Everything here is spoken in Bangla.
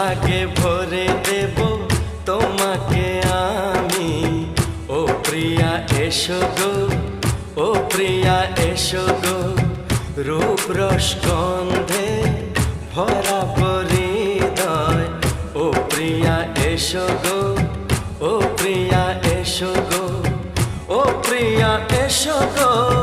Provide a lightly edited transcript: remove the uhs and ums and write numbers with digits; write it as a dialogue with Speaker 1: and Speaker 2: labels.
Speaker 1: সোহাগে ভরে দেব তোমাকে আমি। ও প্রিয়া এসো গো, ও প্রিয়া এসো গো, রূপ রস গন্ধে ভরা হৃদয়। ও প্রিয়া এসো গো, ও প্রিয়া এসো গো, ও প্রিয়া এসো গো।